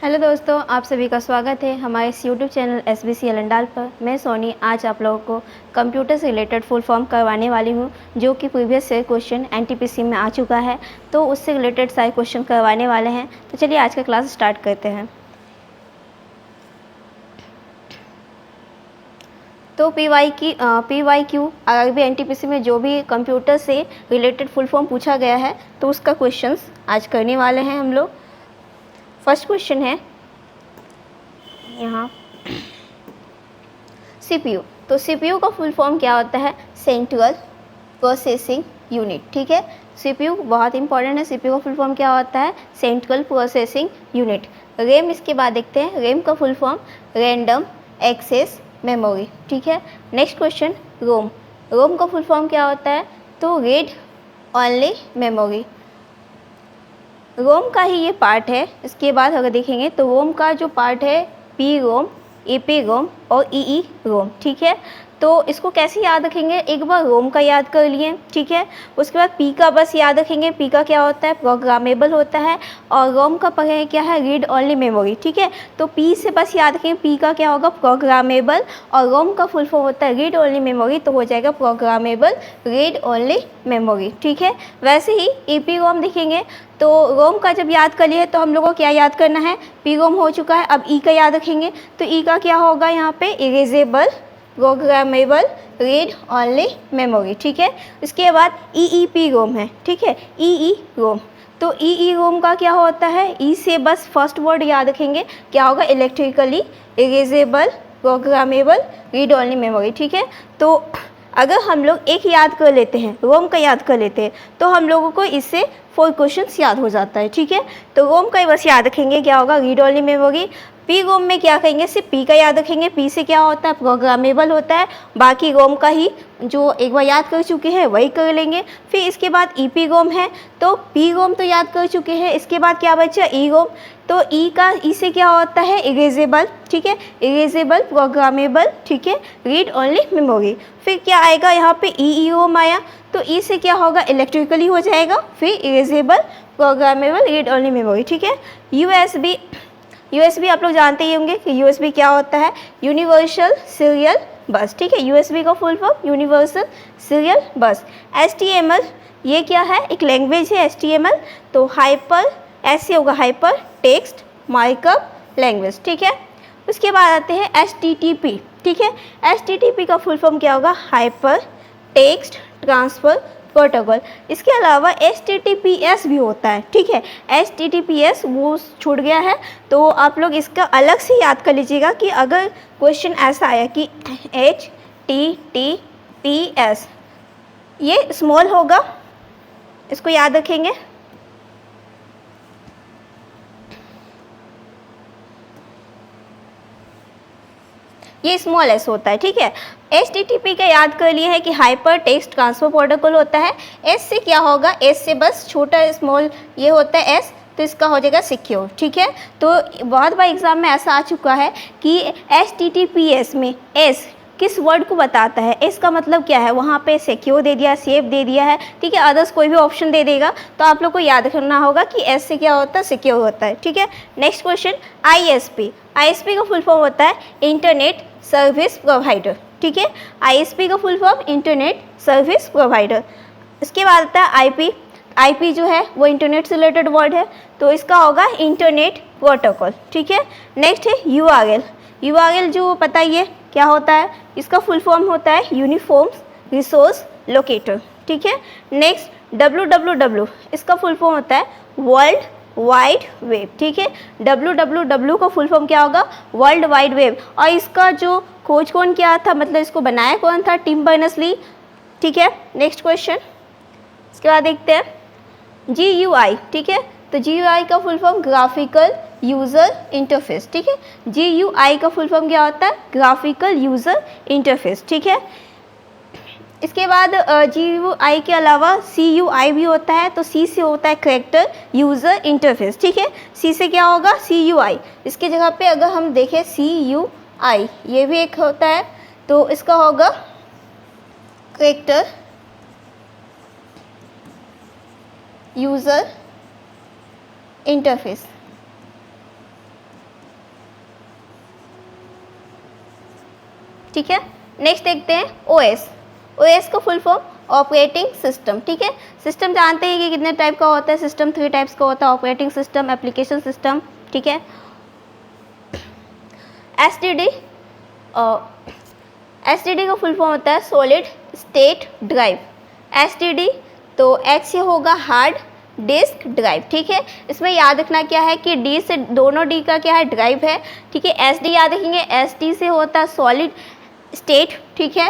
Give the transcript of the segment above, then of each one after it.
Hello दोस्तों, आप सभी का स्वागत है हमारे इस यूट्यूब चैनल SBC अलंडाल पर। मैं सोनी आज आप लोगों को कंप्यूटर से रिलेटेड फुल फॉर्म करवाने वाली हूं, जो कि प्रीवियस ईयर क्वेश्चन NTPC में आ चुका है, तो उससे रिलेटेड सारे क्वेश्चन करवाने वाले हैं। तो चलिए आज का क्लास स्टार्ट करते हैं। तो PYQ अगर भी NTPC में जो भी कंप्यूटर से रिलेटेड फुल फॉर्म पूछा गया है, तो उसका क्वेश्चंस आज करने वाले हैं हम लोग। फर्स्ट क्वेश्चन है यहाँ CPU। तो CPU का फुल फॉर्म क्या होता है? Central processing unit. ठीक है, CPU बहुत इंपॉर्टेंट है। CPU का फुल फॉर्म क्या होता है? Central processing unit. रैम इसके बाद देखते हैं। रैम का full form random access memory. ठीक है, नेक्स्ट क्वेश्चन रोम। रोम का फुल फॉर्म क्या होता है? तो रीड ओनली मेमोरी। रोम का ही ये पार्ट है। इसके बाद अगर देखेंगे तो रोम का जो पार्ट है पी रोम, ईपी रोम और ईई रोम। ठीक है, तो इसको कैसे याद रखेंगे? एक बार रोम का याद कर लिए, ठीक है। उसके बाद पी का बस याद रखेंगे। पी का क्या होता है? प्रोग्रामेबल होता है। और रोम का पढ़े क्या है? Read only memory. ठीक है, तो पी से बस याद रखेंगे पी का क्या होगा? प्रोग्रामेबल। और रोम का फुल फॉर्म होता है रीड ओनली मेमोरी, तो हो जाएगा प्रोग्रामेबल रीड ओनली मेमोरी। ठीक है, वैसे ही ईपी रोम देखेंगे तो रोम का जब याद कर लिए तो हम लोगों को क्या याद करना है? पी रोम हो चुका है। अब ई का याद रखेंगे तो ई का क्या होगा? यहाँ पे erasable programmable read only memory. ठीक है, इसके बाद ईईपी रोम है। ठीक है, ईई रोम। तो ईई रोम का क्या होता है? ई से बस फर्स्ट वर्ड याद रखेंगे, क्या होगा? Electrically erasable programmable read only memory. ठीक है, तो अगर हम लोग एक याद कर लेते हैं, रोम का याद कर लेते हैं, तो हम लोगों को इससे 4 क्वेश्चंस याद हो जाता है। ठीक है, तो रोम का बस याद रखेंगे, क्या होगा? Read only memory. P ROM में क्या कहेंगे? सिर्फ पी का याद रखेंगे। पी से क्या होता है? प्रोग्रामेबल होता है। बाकी रोम का ही जो एक बार याद कर चुके हैं वही कर लेंगे। फिर इसके बाद ईपी रोम है, तो पी रोम तो याद कर चुके हैं। इसके बाद क्या बचा? ई रोम। तो ई का ई से क्या होता है? इरेजेबल। ठीक है, इरेजेबल प्रोग्रामेबल। ठीक है, रीड ओनली मेमोरी। फिर क्या आएगा? यहाँ पे ई रोम आया, तो ई से क्या होगा? इलेक्ट्रिकली हो जाएगा। फिर erasable programmable read only memory. ठीक है, यूएसबी। यूएसबी आप लोग जानते ही होंगे कि यूएसबी क्या होता है? यूनिवर्सल सीरियल बस। ठीक है, यूएसबी का फुल फॉर्म यूनिवर्सल सीरियल बस। एचटीएमएल ये क्या है? एक लैंग्वेज है एचटीएमएल। तो हाइपर ऐसे होगा, हाइपर टेक्स्ट मार्कअप लैंग्वेज। ठीक है, उसके बाद आते हैं एचटीटीपी। ठीक है, एचटीटीपी का फुल फॉर्म क्या होगा? Hyper text transfer protocol. इसके अलावा HTTPS भी होता है। ठीक है, HTTPS वो छूट गया है, तो आप लोग इसका अलग से याद कर लीजिएगा कि अगर क्वेश्चन ऐसा आया कि HTTPS ये स्मॉल होगा, इसको याद रखेंगे। ये स्मॉल एस होता है। ठीक है, HTTP का याद कर लिए है कि हाइपर टेक्स्ट ट्रांसफर प्रोटोकॉल होता है। एस से क्या होगा? एस से बस छोटा स्मॉल ये होता है एस, तो इसका हो जाएगा सिक्योर। ठीक है, तो बहुत बार एग्जाम में ऐसा आ चुका है कि HTTPS में एस किस वर्ड को बताता है? एस का मतलब क्या है? वहाँ पे सिक्योर दे दिया, सेफ दे दिया है। ठीक है, अदर्स कोई भी ऑप्शन दे देगा, तो आप लोग को याद रखना होगा कि एस से क्या होता है? सिक्योर होता है। ठीक है, नेक्स्ट क्वेश्चन ISP। ISP का फुल फॉर्म होता है इंटरनेट सर्विस प्रोवाइडर। ठीक है, ISP का full form internet service provider. इसके बाद आता है IP। IP जो है वो इंटरनेट से रिलेटेड वर्ड है, तो इसका होगा इंटरनेट प्रोटोकॉल। ठीक है, नेक्स्ट है URL। URL जो पता ही है क्या होता है? इसका फुल फॉर्म होता है यूनिफॉर्म रिसोर्स लोकेटर। ठीक है, नेक्स्ट WWW। इसका फुल फॉर्म होता है वर्ल्ड वाइड वेब। ठीक है, WWW का फुल फॉर्म क्या होगा? World wide web. और इसका जो खोज कौन किया था, मतलब इसको बनाया कौन था? Tim Berners-Lee. ठीक है, नेक्स्ट क्वेश्चन इसके बाद देखते हैं GUI। ठीक है, तो GUI का full form graphical user interface. ठीक है, GUI का फुल फॉर्म क्या होता है? Graphical user interface. ठीक है, इसके बाद GUI के अलावा CUI भी होता है, तो C से होता है कैरेक्टर यूज़र इंटरफेस। ठीक है, C से क्या होगा? CUI। इसकी जगह पे अगर हम देखें CUI ये भी एक होता है, तो इसका होगा कैरेक्टर यूज़र इंटरफेस। ठीक है। नेक्स्ट देखते हैं ओएस। ओएस का फुल फॉर्म ऑपरेटिंग सिस्टम, ठीक है। सिस्टम जानते हैं कि कितने टाइप का होता है, सिस्टम 3 टाइप्स का होता है, ऑपरेटिंग सिस्टम, एप्लीकेशन सिस्टम, ठीक है। एसटीडी, एसटीडी का फुल फॉर्म होता है सॉलिड स्टेट ड्राइव। एसटीडी तो एच से होगा हार्ड डिस्क ड्राइव, ठीक है। इसमें याद रखना क्या है कि डी से, दोनों डी का क्या है, ड्राइव है, ठीक है। एस डी याद रखेंगे, एस डी से होता है सॉलिड स्टेट, ठीक है।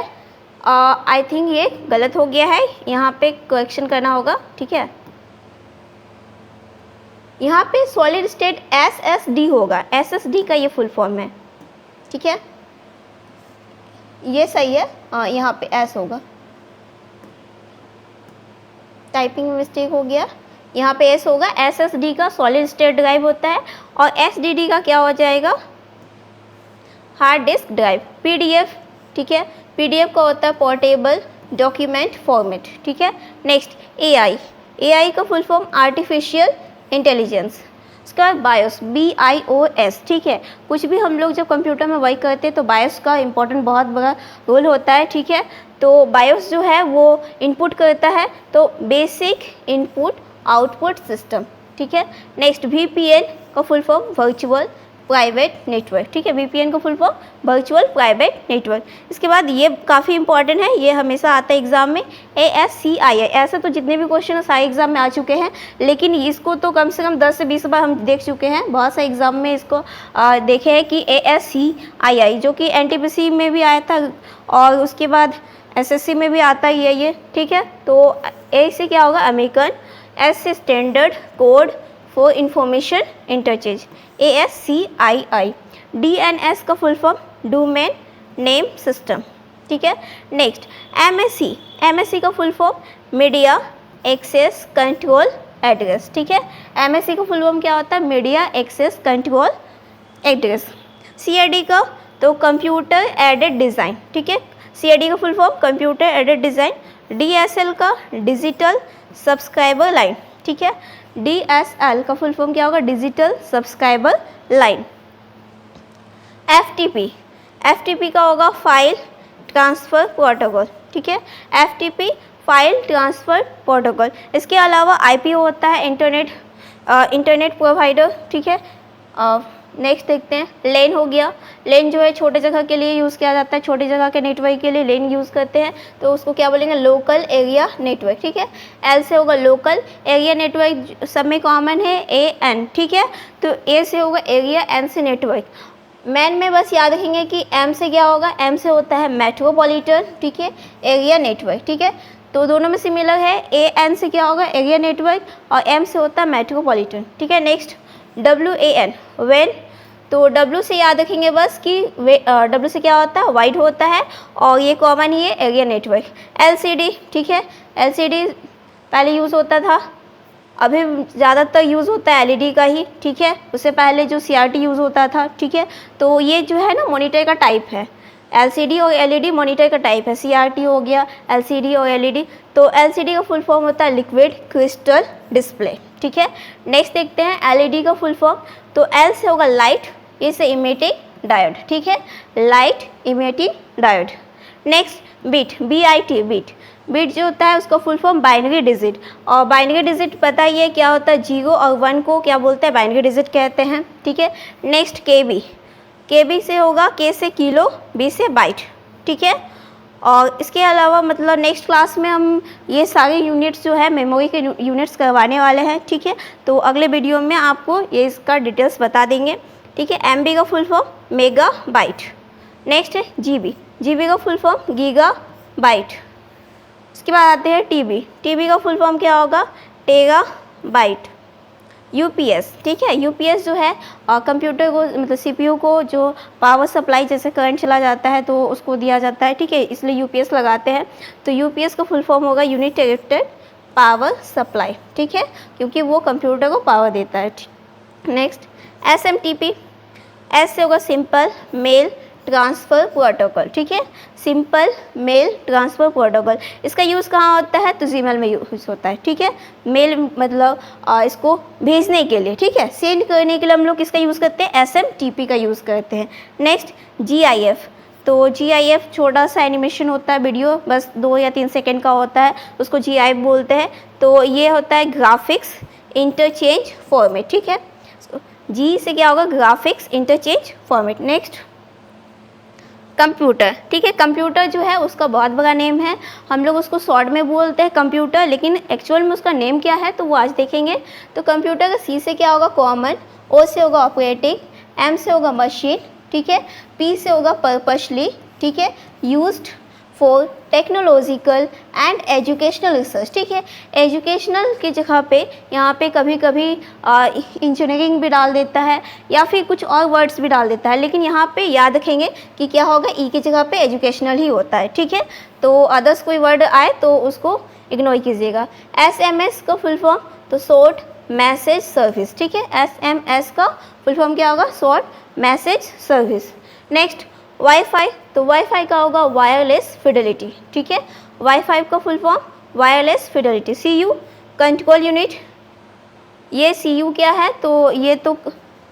आई थिंक ये गलत हो गया है, यहाँ पे करेक्शन करना होगा, ठीक है। यहाँ पे solid state S S D होगा, एस एस डी का ये फुल फॉर्म है, ठीक है। ये सही है, यहाँ पे एस होगा, टाइपिंग में मिस्टेक हो गया, यहाँ पे एस होगा। एस एस डी का सॉलिड स्टेट ड्राइव होता है और एस डी डी का क्या हो जाएगा, हार्ड डिस्क ड्राइव। पीडीएफ, ठीक है, पीडीएफ का होता है पोर्टेबल डॉक्यूमेंट फॉर्मेट, ठीक है। नेक्स्ट एआई, एआई का फुल फॉर्म आर्टिफिशियल इंटेलिजेंस। इसके बाद बायोस, BIOS, ठीक है। कुछ भी हम लोग जब कंप्यूटर में वर्क करते हैं तो बायोस का इंपॉर्टेंट बहुत बड़ा रोल होता है, ठीक है। तो बायोस जो है वो इनपुट करता है, तो बेसिक इनपुट आउटपुट सिस्टम, ठीक है। नेक्स्ट VPN का full form virtual private network, ठीक है। VPN का full form virtual private network. इसके बाद ये काफ़ी इंपॉर्टेंट है, ये हमेशा आता है एग्जाम में, ASCII। ऐसे तो जितने भी क्वेश्चन सारे एग्जाम में आ चुके हैं, लेकिन इसको तो कम से कम 10 से 20 बार हम देख चुके हैं, बहुत सारे एग्जाम में इसको देखे हैं कि ASCII, जो कि NTPC में भी आया था और उसके बाद SSC में भी आता ही है ये, ठीक है। तो A से क्या होगा, अमेरिकन, S से standard code for information interchange, ASCII। DNS का full form domain name system, ठीक है। नेक्स्ट MSC, MSC का full form media access control address, ठीक है। MSC का फुल फॉर्म क्या होता है, media access control address. CID का तो कंप्यूटर एडेड डिज़ाइन, ठीक है। CID का full form computer aided design. DSL का डिजिटल सब्सक्राइबर लाइन, ठीक है। DSL का फुल फॉर्म क्या होगा, digital subscriber line. FTP, FTP का होगा फाइल ट्रांसफ़र प्रोटोकॉल, ठीक है। FTP file transfer protocol. इसके अलावा IPO होता है इंटरनेट प्रोवाइडर, ठीक है। नेक्स्ट देखते हैं लेन हो गया। लेन जो है छोटे जगह के लिए यूज़ किया जाता है, छोटी जगह के नेटवर्क के लिए लेन यूज़ करते हैं, तो उसको क्या बोलेंगे, लोकल एरिया नेटवर्क, ठीक है। L से होगा लोकल एरिया नेटवर्क, सब में कॉमन है AN, ठीक है। तो A से होगा एरिया, N से नेटवर्क। मैन में बस याद रखेंगे कि M से क्या होगा, M से होता है मेट्रोपॉलिटन, ठीक है, एरिया नेटवर्क, ठीक है। तो दोनों में सिमिलर है, AN से क्या होगा, एरिया नेटवर्क, और M से होता है मेट्रोपॉलिटन, ठीक है। नेक्स्ट WAN, वैन, तो W से याद रखेंगे बस कि W से क्या होता है, वाइड होता है, और ये कॉमन ही है, एरिया नेटवर्क। LCD, ठीक है, LCD पहले यूज़ होता था, अभी ज़्यादातर यूज़ होता है LED का ही, ठीक है। उससे पहले जो CRT यूज़ होता था, ठीक है। तो ये जो है ना मॉनिटर का टाइप है, LCD और LED मॉनिटर का टाइप है, CRT हो गया, LCD और LED। तो LCD का फुल फॉर्म होता है लिक्विड क्रिस्टल डिस्प्ले, ठीक है। नेक्स्ट देखते हैं LED का फुल फॉर्म, तो L से होगा लाइट, A से इमिटिंग डायोड, ठीक है, light emitting diode. Next bit, BIT, bit, bit जो होता है उसका फुल फॉर्म बाइनरी डिजिट, और बाइनरी डिजिट पता ही है क्या होता है, 0 और 1 को क्या बोलते हैं, बाइनरी डिजिट कहते हैं, ठीक है। नेक्स्ट KB, KB से होगा K से किलो, B से बाइट, ठीक है। और इसके अलावा मतलब नेक्स्ट क्लास में हम ये सारे यूनिट्स जो है मेमोरी के यूनिट्स करवाने वाले हैं, ठीक है। तो अगले वीडियो में आपको ये इसका डिटेल्स बता देंगे, ठीक है। MB का full form mega bite. Next है GB, GB का फुल फॉर्म गीगा बाइट। इसके बाद आते हैं TB, TB का फुल फॉर्म क्या होगा, टेगा बाइट। UPS, ठीक है, UPS जो है कंप्यूटर को मतलब CPU को जो पावर सप्लाई, जैसे करंट चला जाता है तो उसको दिया जाता है, ठीक है, इसलिए UPS लगाते हैं। तो UPS का फुल फॉर्म होगा यूनिडायरेक्टेड पावर सप्लाई, ठीक है, क्योंकि वो कंप्यूटर को पावर देता है। नेक्स्ट SMTP, S से होगा सिंपल मेल ट्रांसफ़र प्रोटोकॉल, ठीक है, सिंपल मेल ट्रांसफ़र प्रोटोकॉल। इसका यूज़ कहाँ होता है, तो जीमेल में यूज़ होता है, ठीक है। मेल मतलब इसको भेजने के लिए, ठीक है, सेंड करने के लिए हम लोग किसका यूज़ करते हैं, SMTP का यूज़ करते हैं। नेक्स्ट GIF, तो GIF छोटा सा एनिमेशन होता है, वीडियो बस 2 या 3 सेकंड का होता है, उसको GIF बोलते हैं। तो ये होता है ग्राफिक्स इंटरचेंज फॉर्मेट, ठीक है। जी से क्या होगा, graphics interchange format. Next computer, ठीक है। कंप्यूटर जो है उसका बहुत बड़ा नेम है, हम लोग उसको शॉर्ट में बोलते हैं कंप्यूटर, लेकिन एक्चुअल में उसका नेम क्या है तो वो आज देखेंगे। तो कंप्यूटर का C से क्या होगा, कॉमन, O से होगा ऑपरेटिंग, M से होगा मशीन, ठीक है, P से होगा पर्पसली, ठीक है, used for technological and educational research, ठीक है। एजुकेशनल की जगह पे यहाँ पे कभी कभी इंजीनियरिंग भी डाल देता है या फिर कुछ और वर्ड्स भी डाल देता है, लेकिन यहाँ पे याद रखेंगे कि क्या होगा, ई की जगह पे एजुकेशनल ही होता है, ठीक है। तो अदर्स कोई वर्ड आए तो उसको इग्नोर कीजिएगा। SMS का फुल फॉर्म तो शॉर्ट मैसेज सर्विस, ठीक है। SMS का फुल फॉर्म क्या होगा, short message service. Next wifi, तो वाईफाई का होगा वायरलेस फिडेलिटी, ठीक है। वाईफाई का full form wireless Fidelity. CU control unit, ये CU क्या है तो ये तो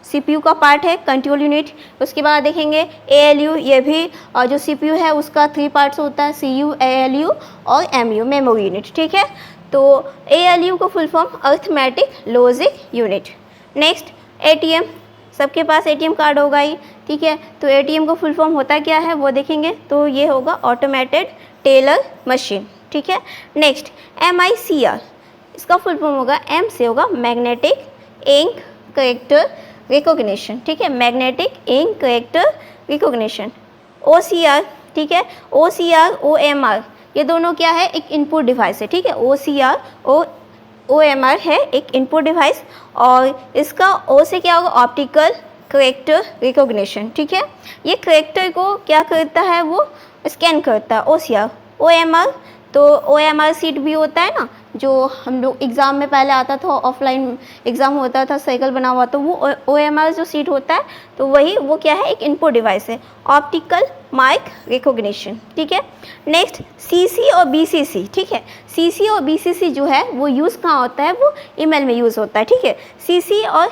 CPU का पार्ट है, कंट्रोल यूनिट। उसके बाद देखेंगे ALU, ये भी और जो CPU है उसका 3 पार्ट्स होता है, CU, ALU और MU मेमोरी यूनिट, ठीक है। तो ALU का full form arithmetic logic unit. Next ATM, सबके पास ATM कार्ड होगा ही, ठीक है। तो ATM का फुल फॉर्म होता क्या है वो देखेंगे, तो ये होगा ऑटोमेटेड टेलर मशीन, ठीक है। नेक्स्ट MICR, इसका फुल फॉर्म होगा, M से होगा मैग्नेटिक इंक कैरेक्टर रिकॉग्निशन, ठीक है, magnetic ink character recognition. OCR, ठीक है, OCR OMR ये दोनों क्या है, एक इनपुट डिवाइस है, ठीक है। OCR OMR है एक इनपुट डिवाइस, और इसका O से क्या होगा, ऑप्टिकल कैरेक्टर रिकॉग्निशन, ठीक है। ये कैरेक्टर को क्या करता है, वो स्कैन करता है। OCR OMR, तो OMR सीट भी होता है ना, जो हम लोग एग्ज़ाम में पहले आता था, ऑफलाइन एग्ज़ाम होता था, साइकिल बना हुआ, तो वो OMR जो सीट होता है तो वही वो क्या है, एक इनपुट डिवाइस है, ऑप्टिकल मार्क रिकॉग्निशन, ठीक है। नेक्स्ट CC और BCC, ठीक है। CC और BCC जो है वो यूज़ कहाँ होता है, वो ईमेल में यूज़ होता है, ठीक है। CC और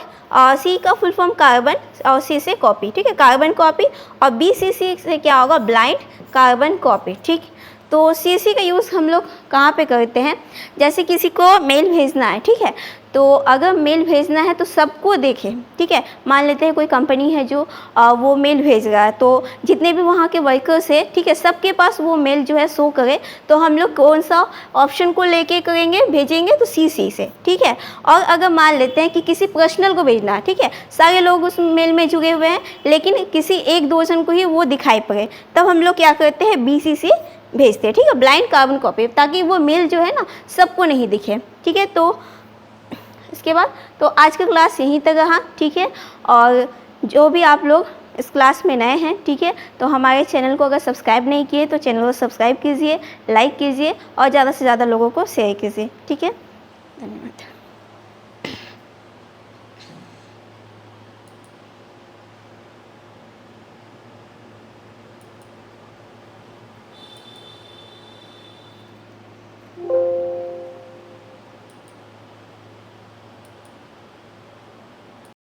C का फुल फॉर्म कार्बन और C से कॉपी, ठीक है, कार्बन कॉपी, और BCC से क्या होगा, ब्लाइंड कार्बन कॉपी, ठीक। तो CC का यूज़ हम लोग कहाँ पे करते हैं, जैसे किसी को मेल भेजना है, ठीक है। तो अगर मेल भेजना है तो सबको देखें, ठीक है। मान लेते हैं कोई कंपनी है जो वो मेल भेज रहा है, तो जितने भी वहाँ के वर्कर्स है, ठीक है, सबके पास वो मेल जो है शो करे, तो हम लोग कौन सा ऑप्शन को लेके करेंगे, भेजेंगे, तो CC से, ठीक है। और अगर मान लेते हैं कि किसी पर्सनल को भेजना है, ठीक है, सारे लोग उस मेल में जुड़े हुए हैं, लेकिन किसी 1-2 जन को ही वो दिखाई पड़े, तब हम लोग क्या करते हैं, BCC भेजते हैं, ठीक है, ब्लाइंड कार्बन कॉपी, ताकि वो मेल जो है ना सबको नहीं दिखे, ठीक है। तो इसके बाद तो आज का क्लास यहीं तक रहा, ठीक है। और जो भी आप लोग इस क्लास में नए हैं, ठीक है, तो हमारे चैनल को अगर सब्सक्राइब नहीं किए तो चैनल को सब्सक्राइब कीजिए, लाइक कीजिए और ज़्यादा से ज़्यादा लोगों को शेयर कीजिए, ठीक है। धन्यवाद।